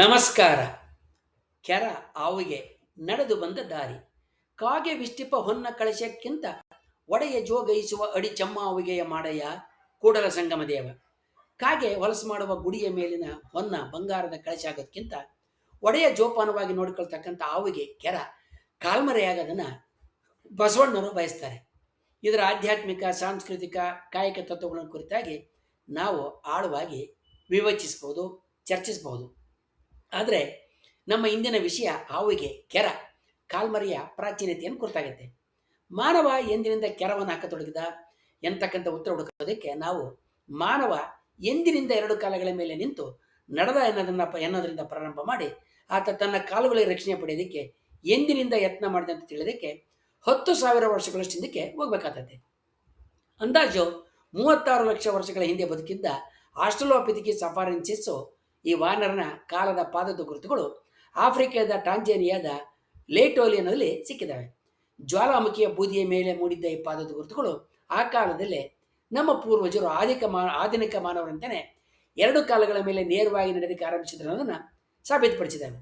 ನಮಸ್ಕಾರ. ಕೆರ ಆವಿಗೆ ನಡೆದು ಬಂದ ದಾರಿ ಕಾಗೆ ವಿಷ್ಟಿಪ ಹೊನ್ನ ಕಳಶಕ್ಕಿಂತ ಒಡೆಯ ಜೋಗೈಸುವ ಅಡಿ ಚಮ್ಮಾವಿಗೆಯ ಮಾಡಯ್ಯ ಕೂಡಲ ಸಂಗಮ ದೇವ. ಕಾಗೆ ಹೊಲಸು ಮಾಡುವ ಗುಡಿಯ ಮೇಲಿನ ಹೊನ್ನ ಬಂಗಾರದ ಕಳಶ ಆಗೋದಕ್ಕಿಂತ ಒಡೆಯ ಜೋಪಾನವಾಗಿ ನೋಡಿಕೊಳ್ತಕ್ಕಂಥ ಆವಿಗೆ ಕೆರ ಕಾಲ್ಮರೆಯಾಗದನ್ನ ಬಸವಣ್ಣರು ಬಯಸ್ತಾರೆ. ಇದರ ಆಧ್ಯಾತ್ಮಿಕ, ಸಾಂಸ್ಕೃತಿಕ, ಕಾಯಕ ತತ್ವಗಳನ್ನು ಕುರಿತಾಗಿ ನಾವು ಆಳವಾಗಿ ವಿವೇಚಿಸಬಹುದು, ಚರ್ಚಿಸಬಹುದು. ಆದರೆ ನಮ್ಮ ಇಂದಿನ ವಿಷಯ ಆವಿಗೆ ಕೆರ ಕಾಲ್ಮರಿಯ ಪ್ರಾಚೀನತೆಯನ್ನು ಕುರಿತಾಗುತ್ತೆ. ಮಾನವ ಎಂದಿನಿಂದ ಕೆರವನ್ನು ಹಾಕತೊಡಗಿದ ಎಂತಕ್ಕಂಥ ಉತ್ತರ ಹುಡುಕೋದಕ್ಕೆ ನಾವು ಮಾನವ ಎಂದಿನಿಂದ ಎರಡು ಕಾಲಗಳ ಮೇಲೆ ನಿಂತು ನಡೆದ ಎನ್ನೋದರಿಂದ ಪ್ರಾರಂಭ ಮಾಡಿ ಆತ ತನ್ನ ಕಾಲುಗಳಿಗೆ ರಕ್ಷಣೆ ಪಡೆಯೋದಕ್ಕೆ ಎಂದಿನಿಂದ ಯತ್ನ ಮಾಡಿದೆ ಅಂತ ತಿಳಿಯೋದಕ್ಕೆ 10,000 ವರ್ಷಗಳಷ್ಟು ಹಿಂದಕ್ಕೆ ಹೋಗ್ಬೇಕಾಗ್ತದೆ. ಅಂದಾಜು 36 ಲಕ್ಷ ವರ್ಷಗಳ ಹಿಂದೆ ಬದುಕಿದ್ದ ಆಸ್ಟ್ರಲೋಪಿಥಿಕಸ್ ಅಫಾರೆನ್ಸಿಸ್ ಈ ವಾನರನ ಕಾಲದ ಪಾದದ ಗುರುತುಗಳು ಆಫ್ರಿಕಾದ ಟಾಂಜೇನಿಯಾದ ಲೇಟೋಲಿಯನ್ನಲ್ಲಿ ಸಿಕ್ಕಿದ್ದಾವೆ. ಜ್ವಾಲಾಮುಖಿಯ ಬೂದಿಯ ಮೇಲೆ ಮೂಡಿದ್ದ ಈ ಪಾದದ ಗುರುತುಗಳು ಆ ಕಾಲದಲ್ಲೇ ನಮ್ಮ ಪೂರ್ವಜರು ಆಧುನಿಕ ಮಾನವರಂತೆಯೇ ಎರಡು ಕಾಲಗಳ ಮೇಲೆ ನೇರವಾಗಿ ನಡೆದಕ್ಕೆ ಆರಂಭಿಸಿದ್ರು ಅನ್ನೋದನ್ನು ಸಾಬೀತುಪಡಿಸಿದ್ದಾವೆ.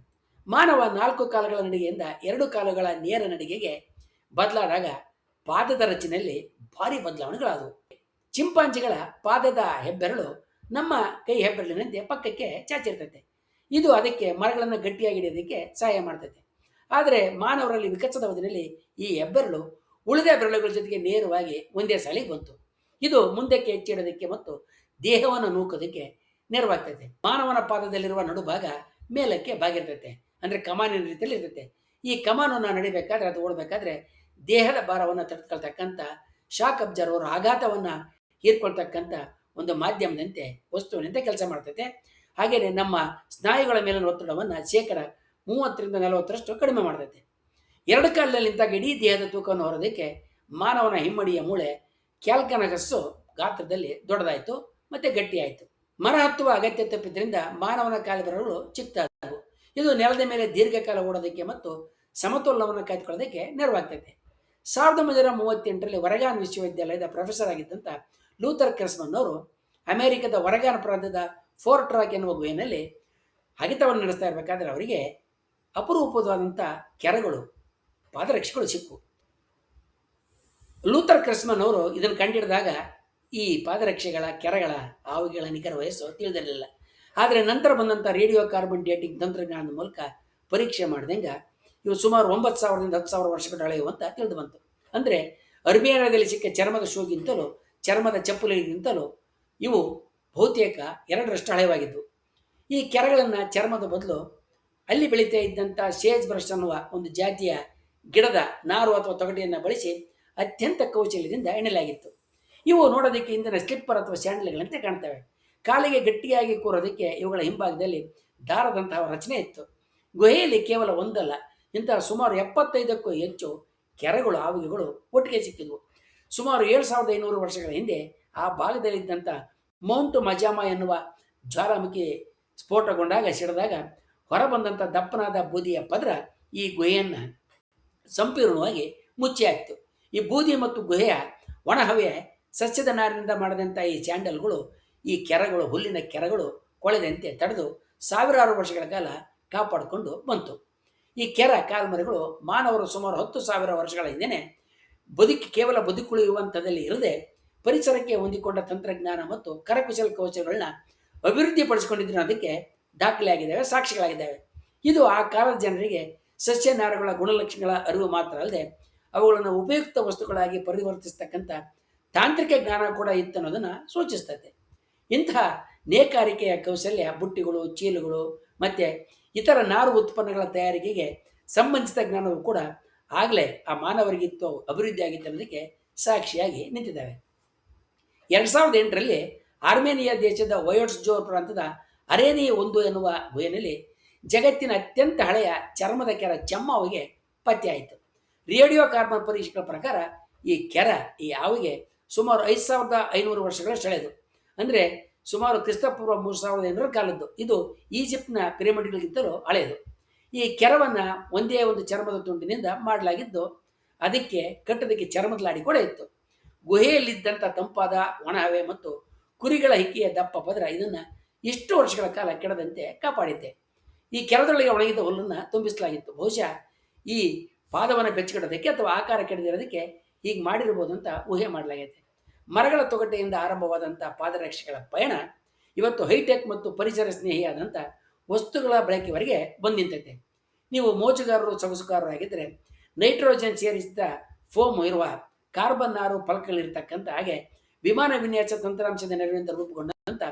ಮಾನವ 4 ಕಾಲಗಳ ನಡಿಗೆಯಿಂದ 2 ಕಾಲಗಳ ನೇರ ನಡಿಗೆಗೆ ಬದಲಾದಾಗ ಪಾದದ ರಚನೆಯಲ್ಲಿ ಭಾರಿ ಬದಲಾವಣೆಗಳಾದವು. ಚಿಂಪಾಂಜಿಗಳ ಪಾದದ ಹೆಬ್ಬೆರಳು ನಮ್ಮ ಕೈ ಹೆಬ್ಬೆರಳಿನಂತೆ ಪಕ್ಕಕ್ಕೆ ಚಾಚಿರ್ತೈತೆ. ಇದು ಅದಕ್ಕೆ ಮರಗಳನ್ನು ಗಟ್ಟಿಯಾಗಿ ಹಿಡಿಯೋದಕ್ಕೆ ಸಹಾಯ ಮಾಡ್ತೈತೆ. ಆದರೆ ಮಾನವರಲ್ಲಿ ವಿಕಸನದ ಅವಧಿಯಲ್ಲಿ ಈ ಹೆಬ್ಬೆರಳು ಉಳಿದ ಬೆರಳುಗಳ ಜೊತೆಗೆ ನೇರವಾಗಿ ಒಂದೇ ಸಾಲಿಗೆ ಬಂತು. ಇದು ಮುಂದಕ್ಕೆ ಹೆಚ್ಚಿಡೋದಕ್ಕೆ ಮತ್ತು ದೇಹವನ್ನು ನೂಕೋದಕ್ಕೆ ನೆರವಾಗ್ತೈತೆ. ಮಾನವನ ಪಾದದಲ್ಲಿರುವ ನಡುಭಾಗ ಮೇಲಕ್ಕೆ ಬಾಗಿರ್ತೈತೆ, ಅಂದರೆ ಕಮಾನಿನ ರೀತಿಯಲ್ಲಿ ಇರ್ತೈತೆ. ಈ ಕಮಾನನ್ನು ನಡಿಬೇಕಾದ್ರೆ ಅದು ಓಡಬೇಕಾದ್ರೆ ದೇಹದ ಭಾರವನ್ನು ತಡೆದುಕೊಳ್ತಕ್ಕಂಥ ಶಾಕ್ ಅಬ್ಸರ್ವರ್ ಆಘಾತವನ್ನು ಹೀರ್ಕೊಳ್ತಕ್ಕಂಥ ಒಂದು ಮಾಧ್ಯಮದಂತೆ ವಸ್ತುವಿನಂತೆ ಕೆಲಸ ಮಾಡ್ತೈತೆ. ಹಾಗೆಯೇ ನಮ್ಮ ಸ್ನಾಯುಗಳ ಮೇಲಿನ ಒತ್ತಡವನ್ನು 30ರಿಂದ 40% ಕಡಿಮೆ ಮಾಡ್ತೈತೆ. ಎರಡು ಕಾಲದಲ್ಲಿ ನಿಂತಾಗ ಇಡೀ ದೇಹದ ತೂಕವನ್ನು ಹೊರೋದಕ್ಕೆ ಮಾನವನ ಹಿಮ್ಮಡಿಯ ಮೂಳೆ ಕ್ಯಾಲ್ಕನಗಸ್ಸು ಗಾತ್ರದಲ್ಲಿ ದೊಡ್ಡದಾಯಿತು ಮತ್ತು ಗಟ್ಟಿಯಾಯಿತು. ಮರ ಹತ್ತುವ ಅಗತ್ಯ ತಪ್ಪಿದ್ರಿಂದ ಮಾನವನ ಕಾಲುಬೆರಳುಗಳು ಚಿಕ್ಕದಾದವು. ಇದು ನೆಲದ ಮೇಲೆ ದೀರ್ಘಕಾಲ ಓಡೋದಕ್ಕೆ ಮತ್ತು ಸಮತೋಲನವನ್ನು ಕಾಯ್ದುಕೊಳ್ಳೋದಕ್ಕೆ ನೆರವಾಗ್ತೈತೆ. 1938ರಲ್ಲಿ ಒರೆಗಾನ್ ವಿಶ್ವವಿದ್ಯಾಲಯದ ಪ್ರೊಫೆಸರ್ ಆಗಿದ್ದಂಥ ಲೂಥರ್ ಕ್ರೆಸ್ಮನ್ ಅವರು ಅಮೆರಿಕದ ಒರೆಗಾನ್ ಪ್ರಾಂತ್ಯದ ಫೋರ್ಟ್ ರಾಕ್ ಎನ್ನುವ ಗುಹೆಯಲ್ಲಿ ಅಗಿತವನ್ನು ನಡೆಸ್ತಾ ಇರಬೇಕಾದ್ರೆ ಅವರಿಗೆ ಅಪರೂಪವಾದಂಥ ಕೆರಗಳು, ಪಾದರಕ್ಷೆಗಳು ಸಿಕ್ಕು. ಲೂಥರ್ ಕ್ರೆಸ್ಮನ್ ಅವರು ಇದನ್ನು ಕಂಡಿಡಿದಾಗ ಈ ಪಾದರಕ್ಷೆಗಳ ಕೆರಗಳ ಆವಿಗಳ ನಿಖರ ವಯಸ್ಸು ತಿಳಿದಿರಲಿಲ್ಲ. ಆದರೆ ನಂತರ ಬಂದಂಥ ರೇಡಿಯೋ ಕಾರ್ಬನ್ ಡೇಟಿಂಗ್ ತಂತ್ರಜ್ಞಾನದ ಮೂಲಕ ಪರೀಕ್ಷೆ ಮಾಡಿದಂಗೆ ಇವು ಸುಮಾರು 9,000ರಿಂದ 10,000 ವರ್ಷಗಳ ಹಳೆಯವು ಅಂತ ತಿಳಿದು ಬಂತು. ಅಂದರೆ ಅರ್ಮೇನಿಯಾದಲ್ಲಿ ಸಿಕ್ಕ ಚರ್ಮದ ಶೂಗಿಂತಲೂ ಚರ್ಮದ ಚಪ್ಪಲಿಗಿಂತಲೂ ಇವು ಬಹುತೇಕ 2ರಷ್ಟು ಹಳೆಯವಾಗಿದ್ದವು. ಈ ಕೆರಗಳನ್ನು ಚರ್ಮದ ಬದಲು ಅಲ್ಲಿ ಬೆಳೀತಾ ಇದ್ದಂಥ ಸೇಜ್ ಬ್ರಷ್ ಅನ್ನುವ ಒಂದು ಜಾತಿಯ ಗಿಡದ ನಾರು ಅಥವಾ ತೊಗಟೆಯನ್ನು ಬಳಸಿ ಅತ್ಯಂತ ಕೌಶಲ್ಯದಿಂದ ಎಣ್ಣೆಲಾಗಿತ್ತು. ಇವು ನೋಡೋದಕ್ಕೆ ಇಂದಿನ ಸ್ಲಿಪ್ಪರ್ ಅಥವಾ ಸ್ಯಾಂಡಲ್ಗಳಂತೆ ಕಾಣ್ತವೆ. ಕಾಲಿಗೆ ಗಟ್ಟಿಯಾಗಿ ಕೂರೋದಕ್ಕೆ ಇವುಗಳ ಹಿಂಭಾಗದಲ್ಲಿ ದಾರದಂತಹ ರಚನೆ ಇತ್ತು. ಗುಹೆಯಲ್ಲಿ ಕೇವಲ ಒಂದಲ್ಲ, ಇಂತಹ ಸುಮಾರು 75ಕ್ಕೂ ಹೆಚ್ಚು ಕೆರೆಗಳು, ಆವಿಗೆಗಳು ಒಟ್ಟಿಗೆ ಸಿಕ್ಕಿದ್ವು. ಸುಮಾರು 7,500 ವರ್ಷಗಳ ಹಿಂದೆ ಆ ಭಾಗದಲ್ಲಿದ್ದಂಥ ಮೌಂಟ್ ಮಜಾಮಾ ಎನ್ನುವ ಜ್ವಾಲಾಮುಖಿ ಸ್ಫೋಟಗೊಂಡಾಗ ಸಿಡಿದಾಗ ಹೊರಬಂದಂಥ ದಪ್ಪನಾದ ಬೂದಿಯ ಪದರ ಈ ಗುಹೆಯನ್ನು ಸಂಪೂರ್ಣವಾಗಿ ಮುಚ್ಚಿ ಹಾಕಿತು. ಈ ಬೂದಿ ಮತ್ತು ಗುಹೆಯ ಒಣಹವೆ ಸಸ್ಯದ ನಾರಿನಿಂದ ಮಾಡಿದಂಥ ಈ ಸ್ಯಾಂಡಲ್ಗಳು ಈ ಕೆರೆಗಳು, ಹುಲ್ಲಿನ ಕೆರೆಗಳು ಕೊಳೆದಂತೆ ತಡೆದು ಸಾವಿರಾರು ವರ್ಷಗಳ ಕಾಲ ಕಾಪಾಡಿಕೊಂಡು ಬಂತು. ಈ ಕೆರ ಕಾಲ್ಮರಿಗಳು ಮಾನವರು ಸುಮಾರು 10,000 ವರ್ಷಗಳ ಹಿಂದೆಯೇ ಕೇವಲ ಬದುಕುಳಿಯುವಂಥದ್ದಲ್ಲಿ ಇರದೆ ಪರಿಸರಕ್ಕೆ ಹೊಂದಿಕೊಂಡ ತಂತ್ರಜ್ಞಾನ ಮತ್ತು ಕರಕುಶಲ ಕೌಶಲಗಳನ್ನ ಅಭಿವೃದ್ಧಿಪಡಿಸಿಕೊಂಡಿದ್ದು ಅದಕ್ಕೆ ದಾಖಲೆಯಾಗಿದ್ದಾವೆ, ಸಾಕ್ಷಿಗಳಾಗಿದ್ದಾವೆ. ಇದು ಆ ಕಾಲದ ಜನರಿಗೆ ಸಸ್ಯ ನಾರುಗಳ ಗುಣಲಕ್ಷಣಗಳ ಅರಿವು ಮಾತ್ರ ಅಲ್ಲದೆ ಅವುಗಳನ್ನು ಉಪಯುಕ್ತ ವಸ್ತುಗಳಾಗಿ ಪರಿವರ್ತಿಸ್ತಕ್ಕಂಥ ತಾಂತ್ರಿಕ ಜ್ಞಾನ ಕೂಡ ಇತ್ತು ಅನ್ನೋದನ್ನು ಸೂಚಿಸ್ತದೆ. ಇಂತಹ ನೇಕಾರಿಕೆಯ ಕೌಶಲ್ಯ ಬುಟ್ಟಿಗಳು, ಚೀಲಗಳು ಮತ್ತು ಇತರ ನಾರು ಉತ್ಪನ್ನಗಳ ತಯಾರಿಕೆಗೆ ಸಂಬಂಧಿಸಿದ ಜ್ಞಾನವು ಕೂಡ ಆಗಲೇ ಆ ಮಾನವರಿಗಿತ್ತು, ಅಭಿವೃದ್ಧಿ ಆಗಿತ್ತು ಅನ್ನೋದಕ್ಕೆ ಸಾಕ್ಷಿಯಾಗಿ ನಿಂತಿದ್ದಾವೆ. 2008ರಲ್ಲಿ ಆರ್ಮೇನಿಯಾ ದೇಶದ ವಯೋಟ್ಸ್ಜೋರ್ ಪ್ರಾಂತದ ಅರೇನಿ 1 ಎನ್ನುವ ಗುಹೆಯಲ್ಲಿ ಜಗತ್ತಿನ ಅತ್ಯಂತ ಹಳೆಯ ಚರ್ಮದ ಕೆರ ಚಮ್ಮಾವಿಗೆ ಪತ್ತೆಯಾಯಿತು. ರೇಡಿಯೋ ಕಾರ್ಬನ್ ಪರೀಕ್ಷೆಗಳ ಪ್ರಕಾರ ಈ ಆವಿಗೆ ಸುಮಾರು 5,500 ವರ್ಷಗಳಷ್ಟು ಹಳೆಯದು. ಅಂದರೆ ಸುಮಾರು ಕ್ರಿಸ್ತಪೂರ್ವ 3,500 ಕಾಲದ್ದು. ಇದು ಈಜಿಪ್ಟ್ನ ಪಿರಮಿಡ್ಗಳಿಗಿಂತಲೂ ಹಳೆಯದು. ಈ ಕೆರವನ್ನು ಒಂದೇ ಒಂದು ಚರ್ಮದ ತುಂಡಿನಿಂದ ಮಾಡಲಾಗಿದ್ದು ಅದಕ್ಕೆ ಕಟ್ಟೋದಕ್ಕೆ ಚರ್ಮದ ಲಾಡಿ ಕೂಡ ಇತ್ತು. ಗುಹೆಯಲ್ಲಿದ್ದಂಥ ತಂಪಾದ ಒಣಹವೆ ಮತ್ತು ಕುರಿಗಳ ಹಿಕ್ಕಿಯ ದಪ್ಪ ಪದರ ಇದನ್ನು ಇಷ್ಟು ವರ್ಷಗಳ ಕಾಲ ಕೆಡದಂತೆ ಕಾಪಾಡಿದ್ದೆ. ಈ ಕೆರದೊಳಗೆ ಒಣಗಿದ ಹುಲ್ಲನ್ನು ತುಂಬಿಸಲಾಗಿತ್ತು. ಬಹುಶಃ ಈ ಪಾದವನ್ನು ಬೆಚ್ಚಗಿಡೋದಕ್ಕೆ ಅಥವಾ ಆಕಾರ ಕೆಡದಿರೋದಕ್ಕೆ ಹೀಗೆ ಮಾಡಿರ್ಬೋದು ಅಂತ ಊಹೆ ಮಾಡಲಾಗೈತೆ. ಮರಗಳ ತೊಗಟೆಯಿಂದ ಆರಂಭವಾದಂಥ ಪಾದರಕ್ಷೆಗಳ ಪಯಣ ಇವತ್ತು ಹೈಟೆಕ್ ಮತ್ತು ಪರಿಸರ ಸ್ನೇಹಿಯಾದಂಥ ವಸ್ತುಗಳ ಬಳಕೆವರೆಗೆ ಬಂದು ನಿಂತೈತೆ. ನೀವು ಮೋಜುಗಾರರು ಸೊಗಸುಗಾರರಾಗಿದ್ದರೆ ನೈಟ್ರೋಜನ್ ಸೇರಿಸಿದ ಫೋಮ್ ಇರುವ ಕಾರ್ಬನ್ ನಾರು ಫಲಕಗಳಿರ್ತಕ್ಕಂಥ ಹಾಗೆ ವಿಮಾನ ವಿನ್ಯಾಸ ತಂತ್ರಾಂಶದ ನೆರವಿನಿಂದ ರೂಪುಗೊಂಡಂಥ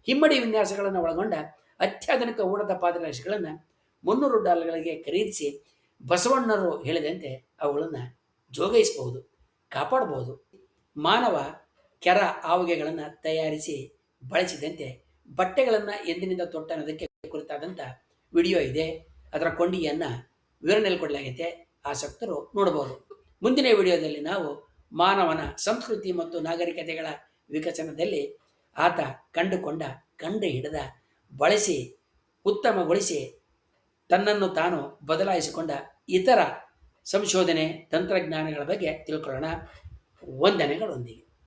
ಹಿಮ್ಮಡಿ ವಿನ್ಯಾಸಗಳನ್ನು ಒಳಗೊಂಡ ಅತ್ಯಾಧುನಿಕ ಊಟದ ಪಾದರಕ್ಷೆಗಳನ್ನು $300 ಖರೀದಿಸಿ ಬಸವಣ್ಣರು ಹೇಳಿದಂತೆ ಅವುಗಳನ್ನು ಜೋಗೈಸಬಹುದು, ಕಾಪಾಡಬಹುದು. ಮಾನವ ಕೆರ ಆವುಗೆಗಳನ್ನು ತಯಾರಿಸಿ ಬಳಸಿದಂತೆ ಬಟ್ಟೆಗಳನ್ನು ಎಂದಿನಿಂದ ತೊಟ್ಟ ಅನ್ನೋದಕ್ಕೆ ಕುರಿತಾದಂಥ ವಿಡಿಯೋ ಇದೆ. ಅದರ ಕೊಂಡಿಯನ್ನು ವಿವರಣೆಯಲ್ಲಿ ಕೊಡಲಾಗೈತೆ, ಆಸಕ್ತರು ನೋಡಬಹುದು. ಮುಂದಿನ ವಿಡಿಯೋದಲ್ಲಿ ನಾವು ಮಾನವನ ಸಂಸ್ಕೃತಿ ಮತ್ತು ನಾಗರಿಕತೆಗಳ ವಿಕಸನದಲ್ಲಿ ಆತ ಕಂಡು ಹಿಡಿದ ಬಳಸಿ ಉತ್ತಮಗೊಳಿಸಿ ತನ್ನನ್ನು ತಾನು ಬದಲಾಯಿಸಿಕೊಂಡ ಇತರ ಸಂಶೋಧನೆ ತಂತ್ರಜ್ಞಾನಗಳ ಬಗ್ಗೆ ತಿಳ್ಕೊಳ್ಳೋಣ. ವಂದನೆಗಳೊಂದಿಗೆ.